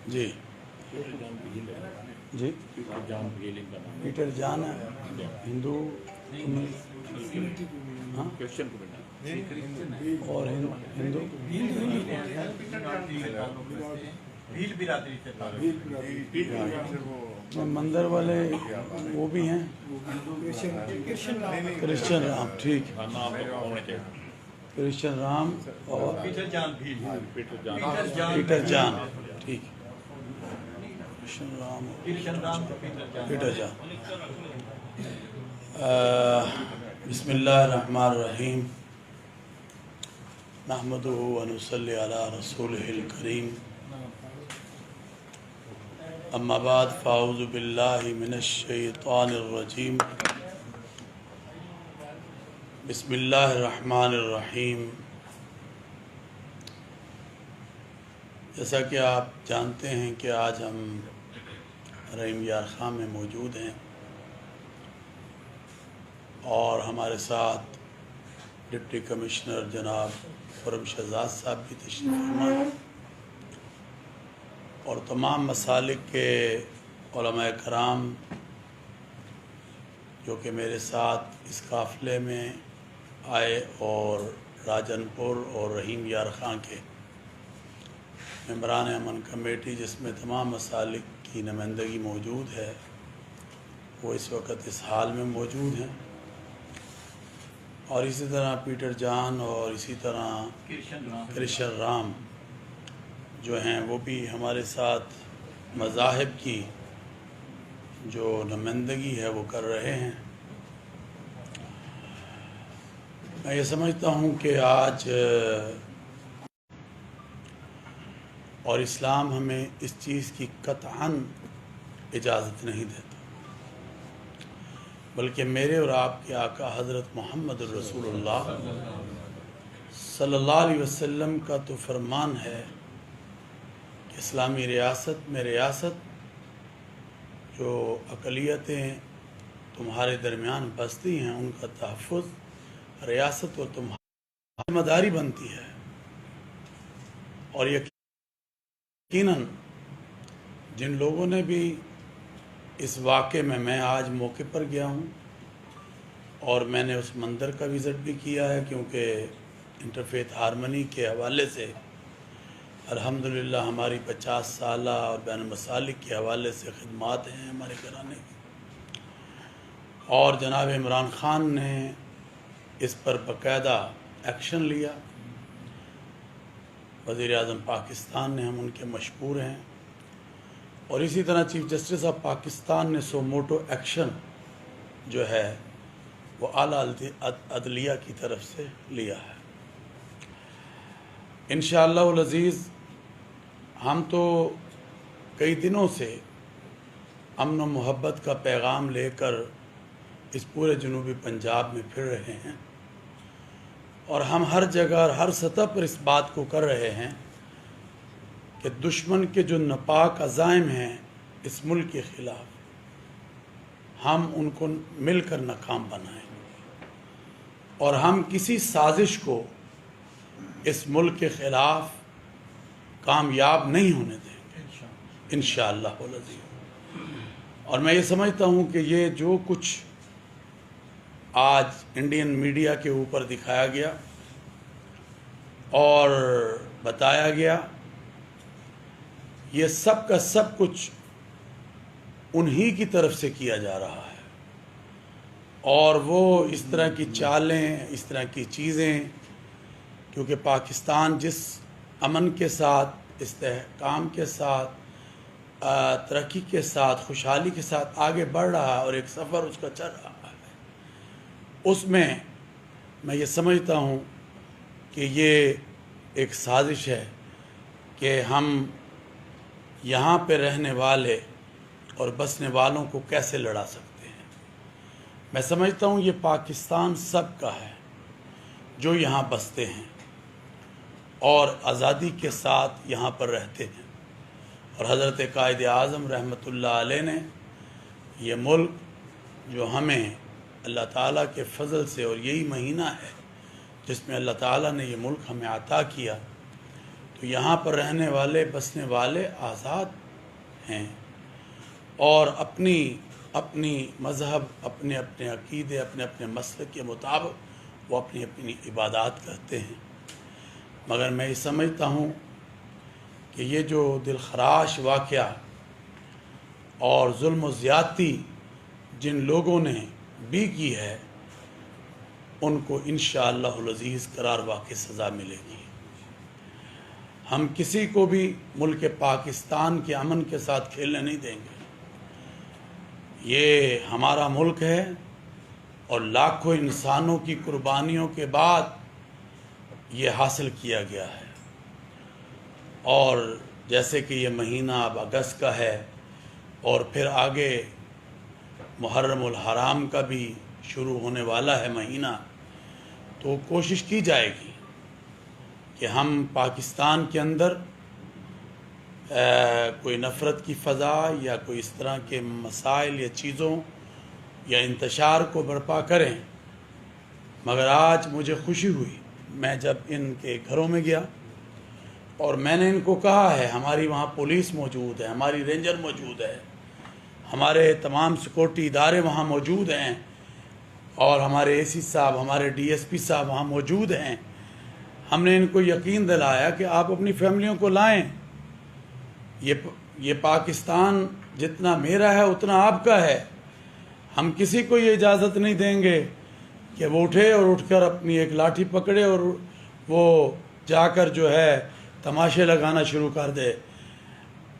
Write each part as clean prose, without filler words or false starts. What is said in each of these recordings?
جی جی Peter جان ہے ہندو ہاں اور ہندو مندر والے وہ بھی ہیں کرسچن رام ٹھیک کرسچن رام اور پیٹر جان ٹھیک کرسچن رام پیٹر جان بسم اللہ الرحمن الرحیم نحمدہ و نصلی علی رسولہ الکریم اما بعد فاعوذ باللہ من الشیطان الرجیم بسم اللہ الرحمن الرحیم جیسا کہ آپ جانتے ہیں کہ آج ہم رحیم یار خان میں موجود ہیں اور ہمارے ساتھ ڈپٹی کمشنر جناب خرم شہزاد صاحب بھی تشریف فرما اور تمام مسالک کے علماء کرام جو کہ میرے ساتھ اس قافلے میں آئے اور راجن پور اور رحیم یار خان کے ممبران امن کمیٹی جس میں تمام مسالک کی نمائندگی موجود ہے وہ اس وقت اس حال میں موجود ہیں اور اسی طرح پیٹر جان اور اسی طرح کرشن رام جو ہیں وہ بھی ہمارے ساتھ مذاہب کی جو نمائندگی ہے وہ کر رہے ہیں۔ میں یہ سمجھتا ہوں کہ آج اور اسلام ہمیں اس چیز کی قطعاً اجازت نہیں دیتا، بلکہ میرے اور آپ کے آقا حضرت محمد الرسول اللہ صلی اللہ علیہ وسلم کا تو فرمان ہے کہ اسلامی ریاست میں ریاست جو اقلیتیں تمہارے درمیان بستی ہیں ان کا تحفظ ریاست اور تمہاری ذمہ داری بنتی ہے، اور یقیناً جن لوگوں نے بھی اس واقعے میں آج موقع پر گیا ہوں اور میں نے اس مندر کا وزٹ بھی کیا ہے کیونکہ انٹرفیتھ ہارمنی کے حوالے سے الحمدللہ ہماری 50 سالہ اور بین المسالک کے حوالے سے خدمات ہیں ہمارے گھرانے کی، اور جناب عمران خان نے اس پر باقاعدہ ایکشن لیا، وزیر اعظم پاکستان نے، ہم ان کے مشکور ہیں، اور اسی طرح چیف جسٹس آف پاکستان نے سو موٹو ایکشن جو ہے وہ اعلیٰ عدلیہ کی طرف سے لیا ہے۔ انشاءاللہ العزیز ہم تو کئی دنوں سے امن و محبت کا پیغام لے کر اس پورے جنوبی پنجاب میں پھر رہے ہیں، اور ہم ہر جگہ اور ہر سطح پر اس بات کو کر رہے ہیں کہ دشمن کے جو ناپاک عزائم ہیں اس ملک کے خلاف ہم ان کو مل کر ناکام بنائیں اور ہم کسی سازش کو اس ملک کے خلاف کامیاب نہیں ہونے دیں گے انشاءاللہ العزیز۔ اور میں یہ سمجھتا ہوں کہ یہ جو کچھ آج انڈین میڈیا کے اوپر دکھایا گیا اور بتایا گیا، یہ سب کا سب کچھ انہی کی طرف سے کیا جا رہا ہے، اور وہ اس طرح کی چالیں، اس طرح کی چیزیں، کیونکہ پاکستان جس امن کے ساتھ، استحکام کے ساتھ، ترقی کے ساتھ، خوشحالی کے ساتھ آگے بڑھ رہا ہے اور ایک سفر اس کا چل رہا ہے، اس میں یہ سمجھتا ہوں کہ یہ ایک سازش ہے کہ ہم یہاں پہ رہنے والے اور بسنے والوں کو کیسے لڑا سکتے ہیں۔ میں سمجھتا ہوں یہ پاکستان سب کا ہے جو یہاں بستے ہیں اور آزادی کے ساتھ یہاں پر رہتے ہیں، اور حضرت قائد اعظم رحمۃ اللہ علیہ نے یہ ملک جو ہمیں اللہ تعالیٰ کے فضل سے، اور یہی مہینہ ہے جس میں اللہ تعالیٰ نے یہ ملک ہمیں عطا کیا، تو تو یہاں پر رہنے والے بسنے والے آزاد ہیں اور اپنی مذہب، اپنے عقیدے، اپنے مسلک کے مطابق وہ اپنی عبادات کرتے ہیں۔ مگر میں یہ سمجھتا ہوں کہ یہ جو دلخراش واقعہ اور ظلم و زیادتی جن لوگوں نے بھی کی ہے، ان کو انشاءاللہ العزیز قرار واقع سزا ملے گی۔ ہم کسی کو بھی ملک پاکستان کے امن کے ساتھ کھیلنے نہیں دیں گے۔ یہ ہمارا ملک ہے اور لاکھوں انسانوں کی قربانیوں کے بعد یہ حاصل کیا گیا ہے، اور جیسے کہ یہ مہینہ اب اگست کا ہے اور پھر آگے محرم الحرام کا بھی شروع ہونے والا ہے مہینہ، تو کوشش کی جائے گی کہ ہم پاکستان کے اندر کوئی نفرت کی فضا یا کوئی اس طرح کے مسائل یا چیزوں یا انتشار کو برپا کریں۔ مگر آج مجھے خوشی ہوئی، میں جب ان کے گھروں میں گیا اور میں نے ان کو کہا ہے، ہماری وہاں پولیس موجود ہے، ہماری رینجر موجود ہے، ہمارے تمام سیکورٹی ادارے وہاں موجود ہیں، اور ہمارے اے سی صاحب، ہمارے ڈی ایس پی صاحب وہاں موجود ہیں۔ ہم نے ان کو یقین دلایا کہ آپ اپنی فیملیوں کو لائیں، یہ پاکستان جتنا میرا ہے اتنا آپ کا ہے۔ ہم کسی کو یہ اجازت نہیں دیں گے کہ وہ اٹھے اور اٹھ کر اپنی ایک لاٹھی پکڑے اور وہ جا کر جو ہے تماشے لگانا شروع کر دے۔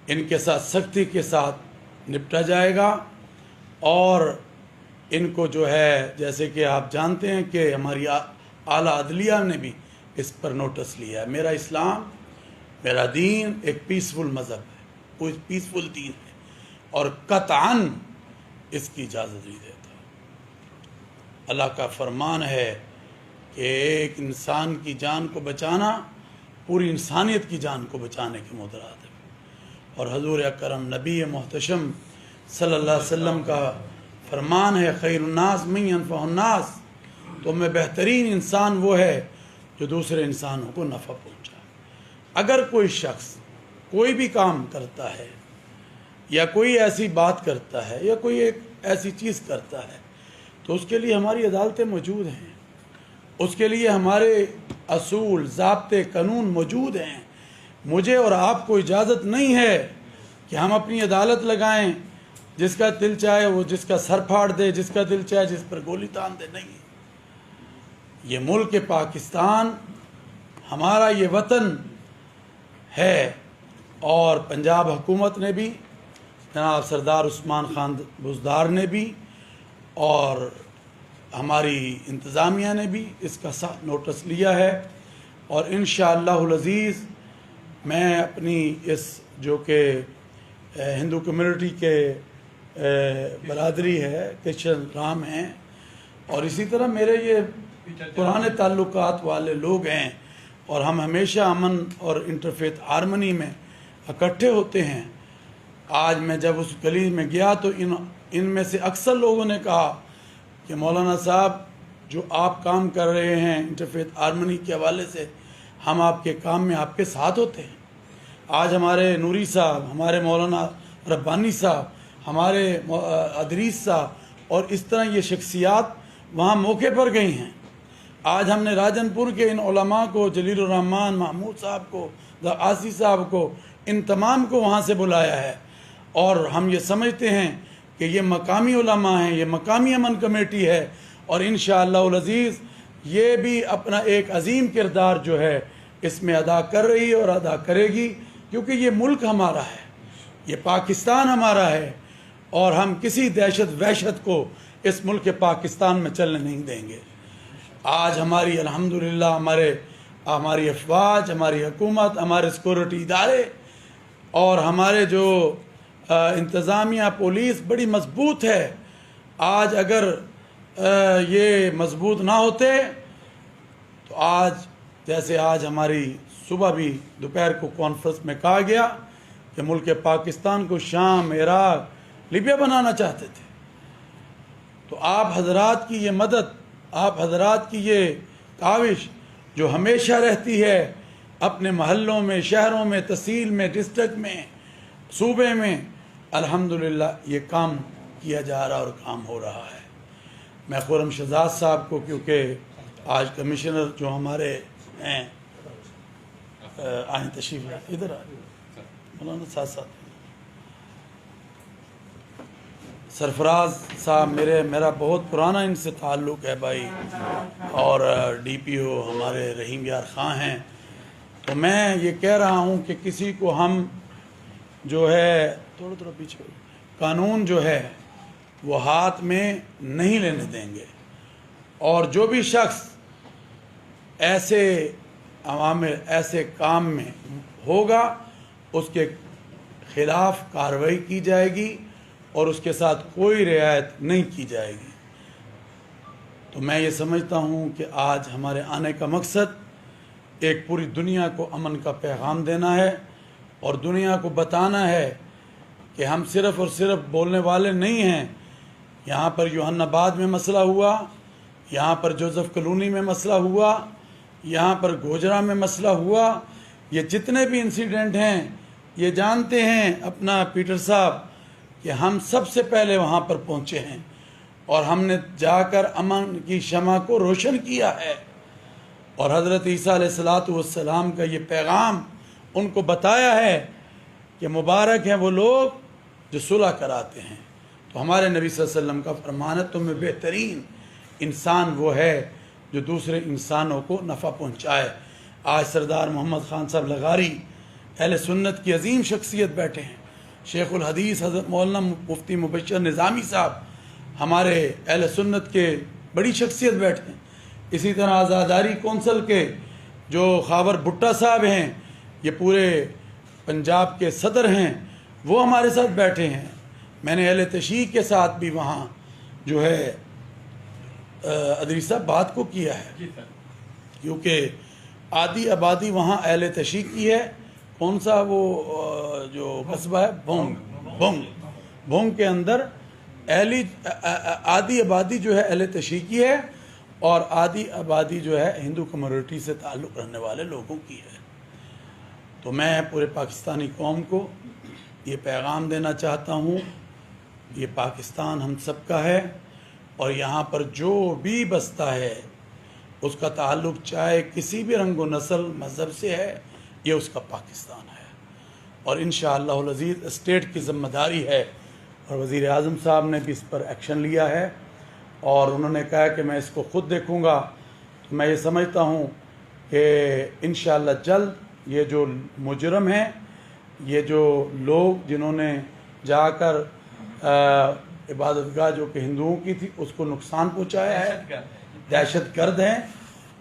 ان کے ساتھ سختی کے ساتھ نپٹا جائے گا، اور ان کو جو ہے، جیسے کہ آپ جانتے ہیں کہ ہماری اعلیٰ عدلیہ نے بھی اس پر نوٹس لیا ہے۔ میرا اسلام، میرا دین ایک پیسفل مذہب ہے، کوئی پیسفل دین ہے، اور قطعاً اس کی اجازت نہیں دیتا۔ اللہ کا فرمان ہے کہ ایک انسان کی جان کو بچانا پوری انسانیت کی جان کو بچانے کے مترادف ہے، اور حضور اکرم نبی محتشم صلی اللہ علیہ وسلم کا فرمان ہے، خیر الناس من ینفع الناس، تو میں بہترین انسان وہ ہے جو دوسرے انسانوں کو نفع پہنچائے۔ اگر کوئی شخص کوئی بھی کام کرتا ہے یا کوئی ایسی بات کرتا ہے یا کوئی ایک ایسی چیز کرتا ہے، تو اس کے لیے ہماری عدالتیں موجود ہیں، اس کے لیے ہمارے اصول، ضابطے، قانون موجود ہیں۔ مجھے اور آپ کو اجازت نہیں ہے کہ ہم اپنی عدالت لگائیں، جس کا دل چاہے وہ جس کا سر پھاڑ دے، جس کا دل چاہے جس پر گولی تان دے۔ نہیں، یہ ملک پاکستان ہمارا یہ وطن ہے، اور پنجاب حکومت نے بھی، جناب سردار عثمان خان بزدار نے بھی، اور ہماری انتظامیہ نے بھی اس کا سخت نوٹس لیا ہے، اور انشاءاللہ العزیز میں اپنی اس جو کہ ہندو کمیونٹی کے برادری ہے، کرشن رام ہیں، اور اسی طرح میرے یہ پرانے تعلقات والے لوگ ہیں، اور ہم ہمیشہ امن اور انٹرفیتھ ہارمنی میں اکٹھے ہوتے ہیں۔ آج میں جب اس گلی میں گیا تو ان میں سے اکثر لوگوں نے کہا کہ مولانا صاحب، جو آپ کام کر رہے ہیں انٹرفیتھ ہارمنی کے حوالے سے، ہم آپ کے کام میں آپ کے ساتھ ہوتے ہیں۔ آج ہمارے نوری صاحب، ہمارے مولانا ربانی صاحب، ہمارے ادریس صاحب، اور اس طرح یہ شخصیات وہاں موقع پر گئی ہیں۔ آج ہم نے راجن پور کے ان علماء کو، جلیل الرحمن محمود صاحب کو، آسی صاحب کو، ان تمام کو وہاں سے بلایا ہے، اور ہم یہ سمجھتے ہیں کہ یہ مقامی علماء ہیں، یہ مقامی امن کمیٹی ہے، اور انشاءاللہ العزیز یہ بھی اپنا ایک عظیم کردار جو ہے اس میں ادا کر رہی ہے اور ادا کرے گی، کیونکہ یہ ملک ہمارا ہے، یہ پاکستان ہمارا ہے، اور ہم کسی دہشت وحشت کو اس ملک پاکستان میں چلنے نہیں دیں گے۔ آج ہماری الحمدللہ ہماری افواج، ہماری حکومت، ہمارے سیکورٹی ادارے اور ہمارے جو انتظامیہ، پولیس بڑی مضبوط ہے۔ آج اگر یہ مضبوط نہ ہوتے تو جیسے آج ہماری صبح بھی دوپہر کو کانفرنس میں کہا گیا کہ ملک پاکستان کو شام، عراق، لیبیا بنانا چاہتے تھے، تو آپ حضرات کی یہ مدد، آپ حضرات کی یہ کاوش جو ہمیشہ رہتی ہے اپنے محلوں میں، شہروں میں، تحصیل میں، ڈسٹرکٹ میں، صوبے میں الحمدللہ یہ کام کیا جا رہا اور کام ہو رہا ہے۔ میں خرم شہزاد صاحب کو، کیونکہ آج کمشنر جو ہمارے ہیں آئیں تشریف لائیں، ادھر مولانا ساتھ ساتھ سرفراز صاحب، میرا بہت پرانا ان سے تعلق ہے بھائی، اور ڈی پی او ہمارے رحیم یار خان ہیں۔ تو میں یہ کہہ رہا ہوں کہ کسی کو ہم جو ہے تھوڑا پیچھے، قانون جو ہے وہ ہاتھ میں نہیں لینے دیں گے، اور جو بھی شخص ایسے عوامل ایسے کام میں ہوگا اس کے خلاف کارروائی کی جائے گی اور اس کے ساتھ کوئی رعایت نہیں کی جائے گی۔ تو میں یہ سمجھتا ہوں کہ آج ہمارے آنے کا مقصد ایک پوری دنیا کو امن کا پیغام دینا ہے، اور دنیا کو بتانا ہے کہ ہم صرف اور صرف بولنے والے نہیں ہیں۔ یہاں پر یوحنا آباد میں مسئلہ ہوا، یہاں پر جوزف کلونی میں مسئلہ ہوا، یہاں پر گوجرا میں مسئلہ ہوا، یہ جتنے بھی انسیڈنٹ ہیں یہ جانتے ہیں اپنا پیٹر صاحب کہ ہم سب سے پہلے وہاں پر پہنچے ہیں، اور ہم نے جا کر امن کی شمع کو روشن کیا ہے، اور حضرت عیسیٰ علیہ السلام کا یہ پیغام ان کو بتایا ہے کہ مبارک ہیں وہ لوگ جو صلح کراتے ہیں۔ تو ہمارے نبی صلی اللہ علیہ وسلم کا فرمان ہے تم میں بہترین انسان وہ ہے جو دوسرے انسانوں کو نفع پہنچائے۔ آج سردار محمد خان صاحب لغاری اہل سنت کی عظیم شخصیت بیٹھے ہیں، شیخ الحدیث حضرت مولانا مفتی مبشر نظامی صاحب ہمارے اہل سنت کے بڑی شخصیت بیٹھے ہیں، اسی طرح آزاداری کونسل کے جو خاور بھٹا صاحب ہیں، یہ پورے پنجاب کے صدر ہیں، وہ ہمارے ساتھ بیٹھے ہیں۔ میں نے اہل تشیع کے ساتھ بھی وہاں جو ہے ادری صاحب بات کو کیا ہے، کیونکہ آدھی آبادی وہاں اہل تشیع کی ہے۔ کون سا وہ جو قصبہ ہے بھونگ کے اندر آدھی آبادی جو ہے اہل تشیع کی ہے، اور آدھی آبادی جو ہے ہندو کمیونٹی سے تعلق رکھنے والے لوگوں کی ہے۔ تو میں پورے پاکستانی قوم کو یہ پیغام دینا چاہتا ہوں، یہ پاکستان ہم سب کا ہے، اور یہاں پر جو بھی بستا ہے اس کا تعلق چاہے کسی بھی رنگ و نسل مذہب سے ہے، یہ اس کا پاکستان ہے، اور انشاءاللہ العزیز اسٹیٹ کی ذمہ داری ہے، اور وزیر اعظم صاحب نے بھی اس پر ایکشن لیا ہے، اور انہوں نے کہا کہ میں اس کو خود دیکھوں گا۔ تو میں یہ سمجھتا ہوں کہ انشاءاللہ جلد یہ جو مجرم ہیں، یہ جو لوگ جنہوں نے جا کر عبادت گاہ جو کہ ہندوؤں کی تھی اس کو نقصان پہنچایا ہے، دہشت گرد ہیں،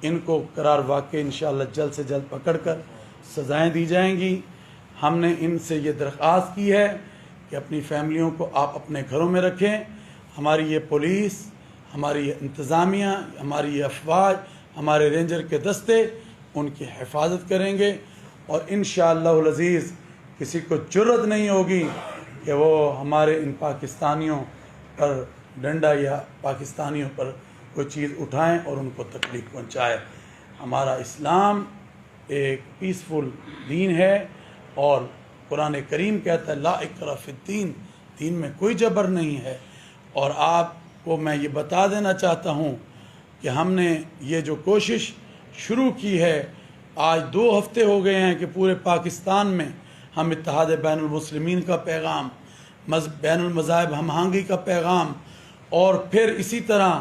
ان کو قرار واقع انشاءاللہ جلد سے جلد پکڑ کر سزائیں دی جائیں گی۔ ہم نے ان سے یہ درخواست کی ہے کہ اپنی فیملیوں کو آپ اپنے گھروں میں رکھیں، ہماری یہ پولیس، ہماری یہ انتظامیہ، ہماری یہ افواج، ہمارے رینجر کے دستے ان کی حفاظت کریں گے، اور انشاءاللہ العزیز کسی کو جرأت نہیں ہوگی کہ وہ ہمارے ان پاکستانیوں پر ڈنڈا یا پاکستانیوں پر کوئی چیز اٹھائیں اور ان کو تکلیف پہنچائے۔ ہمارا اسلام ایک پیسفل دین ہے، اور قرآن کریم کہتا ہے لا اکراہ فی الدین، دین میں کوئی جبر نہیں ہے۔ اور آپ کو میں یہ بتا دینا چاہتا ہوں کہ ہم نے یہ جو کوشش شروع کی ہے، آج 2 ہفتے ہو گئے ہیں کہ پورے پاکستان میں ہم اتحاد بین المسلمین کا پیغام، بین المذاہب ہم آہنگی کا پیغام، اور پھر اسی طرح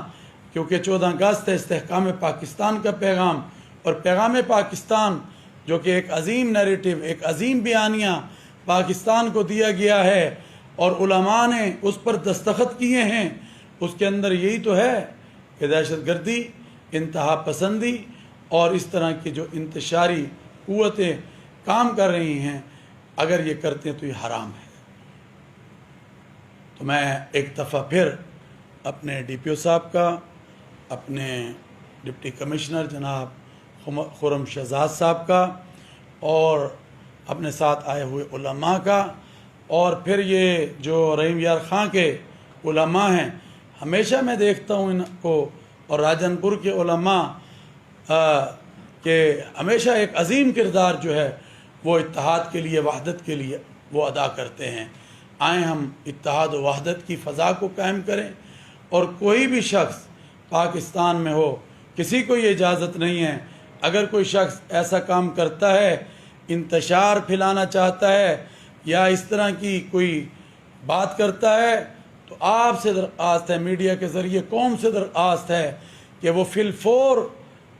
کیونکہ 14 اگست ہے استحکام پاکستان کا پیغام، اور پیغام پاکستان جو کہ ایک عظیم نیریٹو، ایک عظیم بیانیہ پاکستان کو دیا گیا ہے، اور علماء نے اس پر دستخط کیے ہیں، اس کے اندر یہی تو ہے کہ دہشت گردی، انتہا پسندی اور اس طرح کی جو انتشاری قوتیں کام کر رہی ہیں، اگر یہ کرتے ہیں تو یہ حرام ہے۔ تو میں ایک دفعہ پھر اپنے ڈی پی او صاحب کا، اپنے ڈپٹی کمشنر جناب خرم شہزاد صاحب کا، اور اپنے ساتھ آئے ہوئے علماء کا، اور پھر یہ جو رحیم یار خان کے علماء ہیں، ہمیشہ میں دیکھتا ہوں ان کو، اور راجن پور کے علماء کہ ہمیشہ ایک عظیم کردار جو ہے وہ اتحاد کے لیے، وحدت کے لیے وہ ادا کرتے ہیں۔ آئیں ہم اتحاد و وحدت کی فضا کو قائم کریں، اور کوئی بھی شخص پاکستان میں ہو، کسی کو یہ اجازت نہیں ہے، اگر کوئی شخص ایسا کام کرتا ہے، انتشار پھیلانا چاہتا ہے یا اس طرح کی کوئی بات کرتا ہے، تو آپ سے درخواست ہے، میڈیا کے ذریعے قوم سے درخواست ہے کہ وہ فی الفور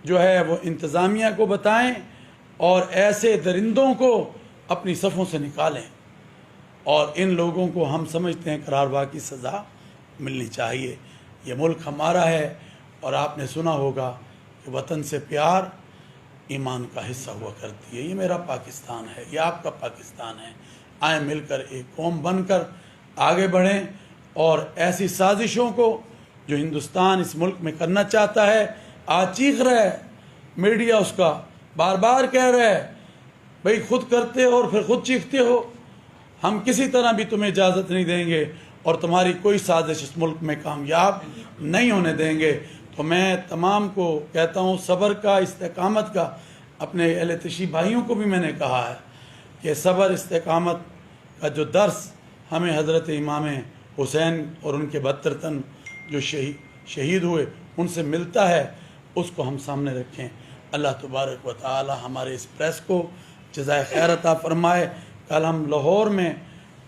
جو ہے وہ انتظامیہ کو بتائیں اور ایسے درندوں کو اپنی صفوں سے نکالیں، اور ان لوگوں کو ہم سمجھتے ہیں قراربا کی سزا ملنی چاہیے۔ یہ ملک ہمارا ہے، اور آپ نے سنا ہوگا کہ وطن سے پیار ایمان کا حصہ ہوا کرتی ہے۔ یہ میرا پاکستان ہے، یہ آپ کا پاکستان ہے۔ آئیں مل کر ایک قوم بن کر آگے بڑھیں، اور ایسی سازشوں کو جو ہندوستان اس ملک میں کرنا چاہتا ہے، آج چیخ رہا ہے میڈیا، اس کا بار بار کہہ رہا ہے بھئی خود کرتے ہو اور پھر خود چیختے ہو، ہم کسی طرح بھی تمہیں اجازت نہیں دیں گے اور تمہاری کوئی سازش اس ملک میں کامیاب نہیں ہونے دیں گے۔ تو میں تمام کو کہتا ہوں صبر کا، استقامت کا، اپنے اہل تشیع بھائیوں کو بھی میں نے کہا ہے کہ صبر استقامت کا جو درس ہمیں حضرت امام حسین اور ان کے 72 تن جو شہید ہوئے ان سے ملتا ہے، اس کو ہم سامنے رکھیں۔ اللہ تبارک و تعالی ہمارے اس پریس کو جزائے خیر عطا فرمائے۔ کل ہم لاہور میں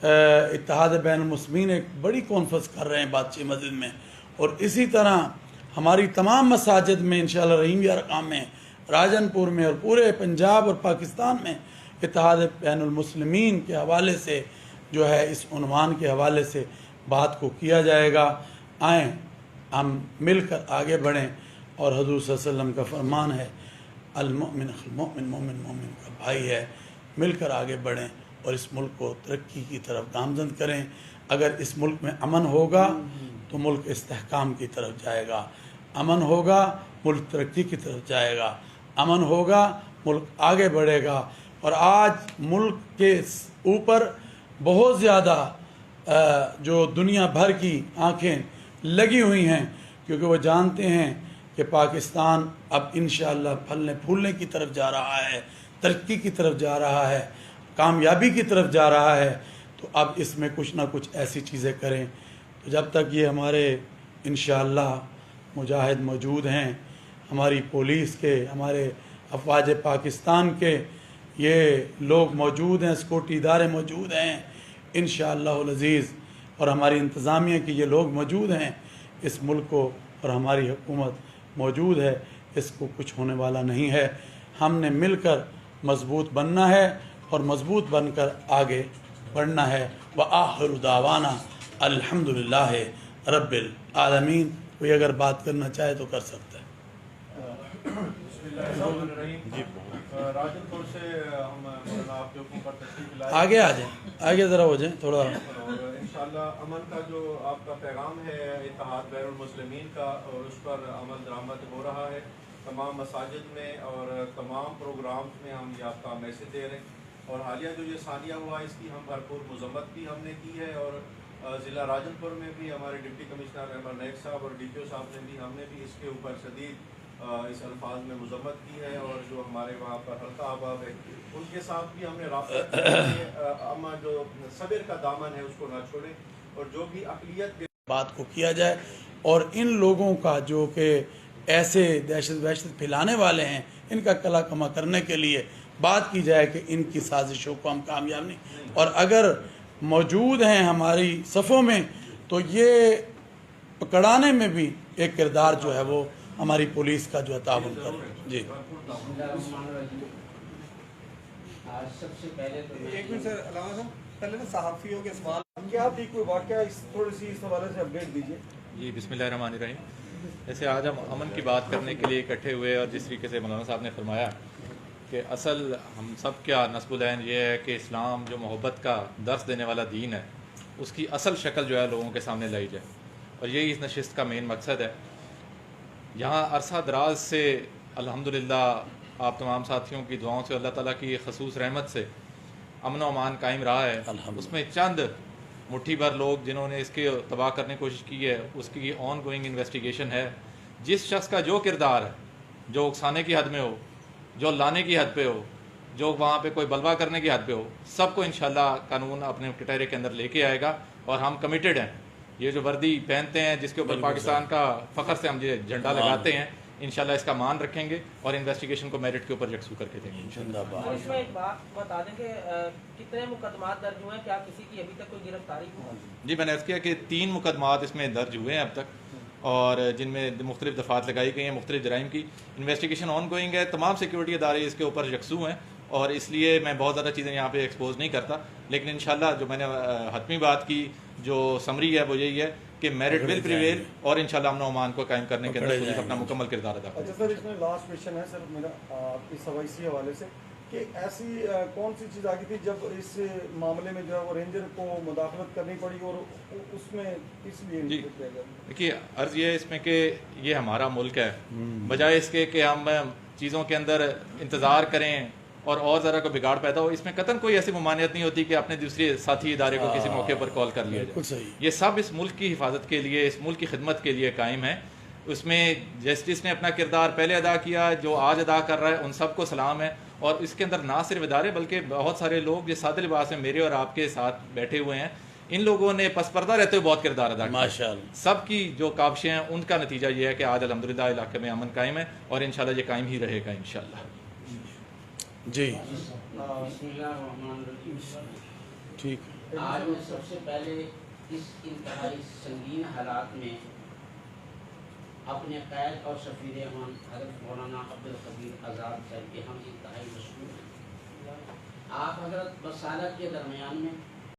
اتحاد بین المسلمین ایک بڑی کانفرنس کر رہے ہیں بادشاہ مسجد میں، اور اسی طرح ہماری تمام مساجد میں انشاءاللہ رحیم یا ارقام میں، راجن پور میں اور پورے پنجاب اور پاکستان میں اتحاد بین المسلمین کے حوالے سے جو ہے اس عنوان کے حوالے سے بات کو کیا جائے گا۔ آئیں ہم مل کر آگے بڑھیں، اور حضور صلی اللہ علیہ وسلم کا فرمان ہے المؤمن المؤمن، مومن مومن کا بھائی ہے۔ مل کر آگے بڑھیں اور اس ملک کو ترقی کی طرف گامزن کریں۔ اگر اس ملک میں امن ہوگا تو ملک استحکام کی طرف جائے گا، امن ہوگا ملک ترقی کی طرف جائے گا، امن ہوگا ملک آگے بڑھے گا۔ اور آج ملک کے اوپر بہت زیادہ جو دنیا بھر کی آنکھیں لگی ہوئی ہیں، کیونکہ وہ جانتے ہیں کہ پاکستان اب انشاءاللہ پھلنے پھولنے کی طرف جا رہا ہے، ترقی کی طرف جا رہا ہے، کامیابی کی طرف جا رہا ہے۔ تو اب اس میں کچھ نہ کچھ ایسی چیزیں کریں۔ تو جب تک یہ ہمارے انشاءاللہ مجاہد موجود ہیں، ہماری پولیس کے، ہمارے افواج پاکستان کے یہ لوگ موجود ہیں، سیکورٹی ادارے موجود ہیں انشاءاللہ العزیز، اور ہماری انتظامیہ کے یہ لوگ موجود ہیں، اس ملک کو اور ہماری حکومت موجود ہے، اس کو کچھ ہونے والا نہیں ہے۔ ہم نے مل کر مضبوط بننا ہے اور مضبوط بن کر آگے بڑھنا ہے۔ وآخر دعوانا الحمدللہ رب العالمین۔ کوئی اگر بات کرنا چاہے تو کر سکتا ہے۔ راجن پور سے ہم آپ کے حکم پر تشریف لائے، آگے آ جائیں، آگے ذرا ہو جائیں تھوڑا۔ انشاءاللہ امن کا جو آپ کا پیغام ہے اتحاد بین المسلمین کا، اور اس پر عمل درآمد ہو رہا ہے تمام مساجد میں اور تمام پروگرامز میں، ہم یہ آپ کا میسج دے رہے ہیں۔ اور حالیہ جو یہ ثانیہ ہوا اس کی ہم بھرپور مذمت بھی ہم نے کی ہے، اور ضلع راجن پور میں بھی ہمارے ڈپٹی کمشنر احمد نیک صاحب اور ڈی پی او صاحب نے بھی، ہم نے بھی اس کے اوپر شدید اس الفاظ میں مذمت کی ہے، اور جو ہمارے وہاں پر حلقہ احباب ہے ان کے ساتھ بھی ہم نے رابطہ کیا ہے، اما جو صبر کا دامن ہے اس کو نہ چھوڑیں، اور جو بھی اقلیت کے بات کو کیا جائے، اور ان لوگوں کا جو کہ ایسے دہشت وحشت پھیلانے والے ہیں، ان کا کلا کما کرنے کے لیے بات کی جائے کہ ان کی سازشوں کو ہم کامیاب نہیں، اور اگر موجود ہیں ہماری صفوں میں تو یہ پکڑانے میں بھی ایک کردار جو ہے وہ ہماری پولیس کا جو ہے تعاون کر رہے ہیں۔ جی سب سے پہلے تو ایک منٹ سر، علامہ صاحب پہلے نا صحافیوں کے سوال کیا بھی کوئی واقعہ اس تھوڑی سی اس حوالے سے اپڈیٹ دیجیے۔ جی بسم اللہ الرحمن الرحیم۔ جیسے آج ہم امن کی بات کرنے کے لیے اکٹھے ہوئے، اور جس طریقے سے مولانا صاحب نے فرمایا کہ اصل ہم سب کا نصب العین یہ ہے کہ اسلام جو محبت کا درس دینے والا دین ہے، اس کی اصل شکل جو ہے لوگوں کے سامنے لائی جائے، اور یہی اس نشست کا مین مقصد ہے۔ یہاں عرصہ دراز سے الحمدللہ آپ تمام ساتھیوں کی دعاؤں سے، اللہ تعالیٰ کی خصوص رحمت سے امن و امان قائم رہا ہے۔ اس میں چند مٹھی بھر لوگ جنہوں نے اس کے تباہ کرنے کی کوشش کی ہے، اس کی آن گوئنگ انویسٹیگیشن ہے۔ جس شخص کا جو کردار ہے، جو اکسانے کی حد میں ہو، جو لانے کی حد پہ ہو، جو وہاں پہ کوئی بلوا کرنے کی حد پہ ہو، سب کو انشاءاللہ قانون اپنے کٹہرے کے اندر لے کے آئے گا، اور ہم کمیٹڈ ہیں. یہ جو وردی پہنتے ہیں جس کے اوپر پاکستان کا فخر سے ہم یہ جھنڈا لگاتے ہیں، انشاءاللہ اس کا مان رکھیں گے اور انویسٹیگیشن کو میرٹ کے اوپر یکسو کر کے دیں گے. اور اس میں ایک بات بتا دیں کہ کتنے مقدمات درج ہوئے ہیں، کیا کسی کی ابھی تک کوئی گرفتاری ہوئی؟ جی میں نے عرض کیا کہ 3 مقدمات اس میں درج ہوئے ہیں اب تک، اور جن میں مختلف دفعات لگائی گئی ہیں مختلف جرائم کی. انویسٹیگیشن آن گوئنگ ہے، تمام سیکیورٹی ادارے اس کے اوپر یکسو ہیں، اور اس لیے میں بہت زیادہ چیزیں یہاں پہ ایکسپوز نہیں کرتا. لیکن انشاءاللہ جو میں نے حتمی بات کی، جو سمری ہے وہ یہی ہے کہ میرٹ ول پریویل، اور انشاءاللہ امن و امان کو قائم کرنے کے اندر پولیس اپنا مکمل کردار ادا کرے. اچھا سر، اس میں لاسٹ کویشچن ہے سر میرا آپ کی سوائسی حوالے سے، کہ ایسی کون سی چیز آگئی تھی جب اس معاملے میں جو ہے وہ رینجر کو مداخلت کرنی پڑی، اور اس میں اس لیے جی دیکھیے عرض یہ ہے اس میں کہ یہ ہمارا ملک ہے، بجائے اس کے کہ ہم چیزوں کے اندر انتظار کریں اور ذرا کو بگاڑ پیدا ہو، اس میں قطعاً کوئی ایسی ممانعت نہیں ہوتی کہ اپنے دوسرے ساتھی ادارے کو کسی موقع پر کال کر لیا جائے. یہ سب اس ملک کی حفاظت کے لیے، اس ملک کی خدمت کے لیے قائم ہے. اس میں جسٹس نے اپنا کردار پہلے ادا کیا، جو آج ادا کر رہا ہے ان سب کو سلام ہے. اور اس کے اندر نہ صرف ادارے بلکہ بہت سارے لوگ جو سادہ لباس میں میرے اور آپ کے ساتھ بیٹھے ہوئے ہیں، ان لوگوں نے پس پردہ رہتے ہوئے بہت کردار ادا کیا. ماشاءاللہ سب کی جو کاوشیں ہیں ان کا نتیجہ یہ ہے کہ آج الحمدللہ علاقے میں امن قائم ہے، اور انشاءاللہ یہ قائم ہی رہے گا انشاءاللہ. جی بسم اللہ الرحمن الرحیم. ٹھیک. آج میں سب سے پہلے اس انتہائی سنگین حالات میں اپنے قائد اور سفیر امان حضرت مولانا عبدالقدیر آزاد صاحب کے ہم انتہائی مشکور ہیں. آپ حضرت بسالہ کے درمیان میں